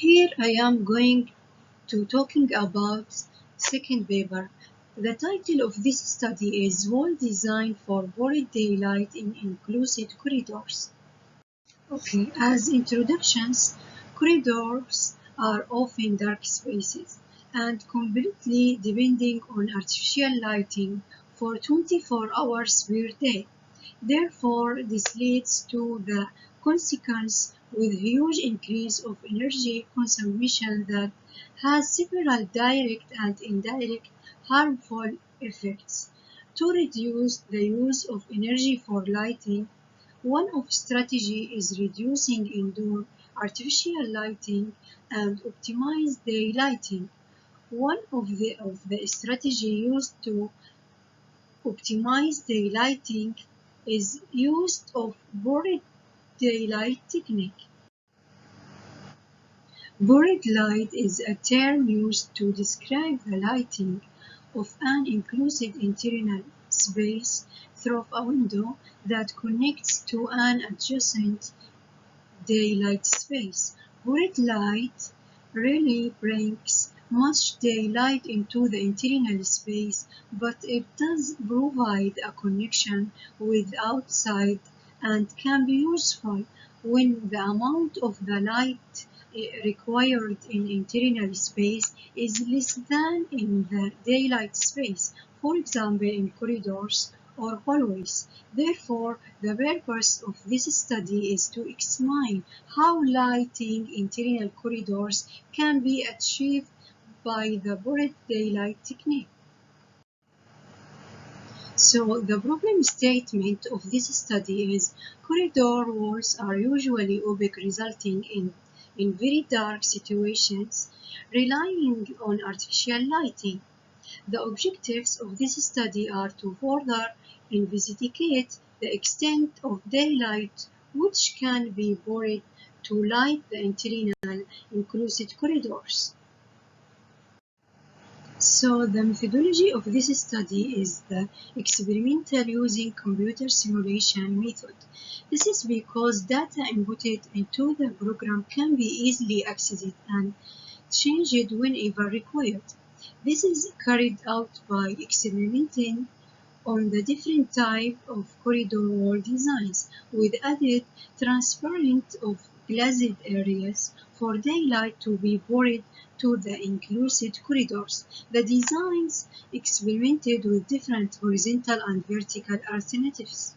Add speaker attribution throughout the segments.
Speaker 1: Here I am going to talking about second paper. The title of this study is Wall Design for Broad Daylight in Inclusive Corridors. Okay, as introductions, corridors are often dark spaces and completely depending on artificial lighting for 24 hours per day. Therefore, this leads to the consequence with huge increase of energy consumption that has several direct and indirect harmful effects. To reduce the use of energy for lighting, one of strategy is reducing indoor artificial lighting and optimize daylighting. One of the strategy used to optimize daylighting is use of broad daylight technique. Broad light is a term used to describe the lighting of an enclosed internal space through a window that connects to an adjacent daylight space. Broad light rarely brings much daylight into the internal space, but it does provide a connection with outside and can be useful when the amount of the light required in internal space is less than in the daylight space, for example in corridors or hallways. Therefore, the purpose of this study is to examine how lighting internal corridors can be achieved by the broad daylight technique. So the problem statement of this study is corridor walls are usually opaque, resulting in very dark situations relying on artificial lighting. The objectives of this study are to further investigate the extent of daylight which can be brought to light the internal inclusive corridors. So the methodology of this study is the experimental using computer simulation method. This is because data inputted into the program can be easily accessed and changed whenever required. This is carried out by experimenting on the different type of corridor wall designs with added transparent of glazed areas for daylight to be brought to the inclusive corridors. The designs experimented with different horizontal and vertical alternatives.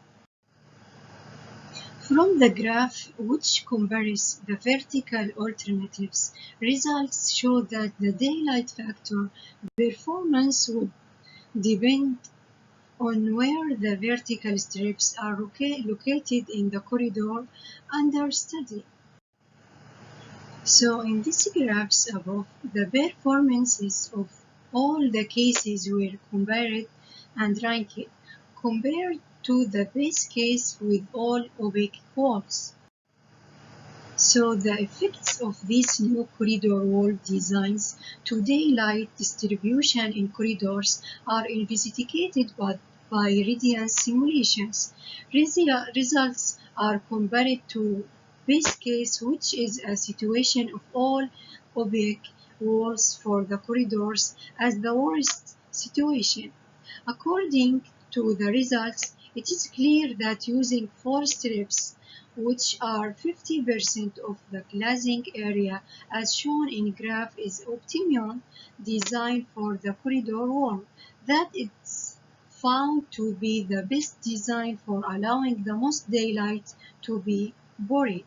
Speaker 1: From the graph, which compares the vertical alternatives, results show that the daylight factor performance would depend on where the vertical strips are located in the corridor under study. So in these graphs above, the performances of all the cases were compared and ranked, compared to the base case with all opaque walls. So the effects of these new corridor wall designs to daylight distribution in corridors are investigated by radiance simulations. Results are compared to base case, which is a situation of all opaque walls for the corridors as the worst situation. According to the results, it is clear that using 4 strips, which are 50% of the glazing area as shown in graph, is optimum design for the corridor wall. That is found to be the best design for allowing the most daylight to be buried.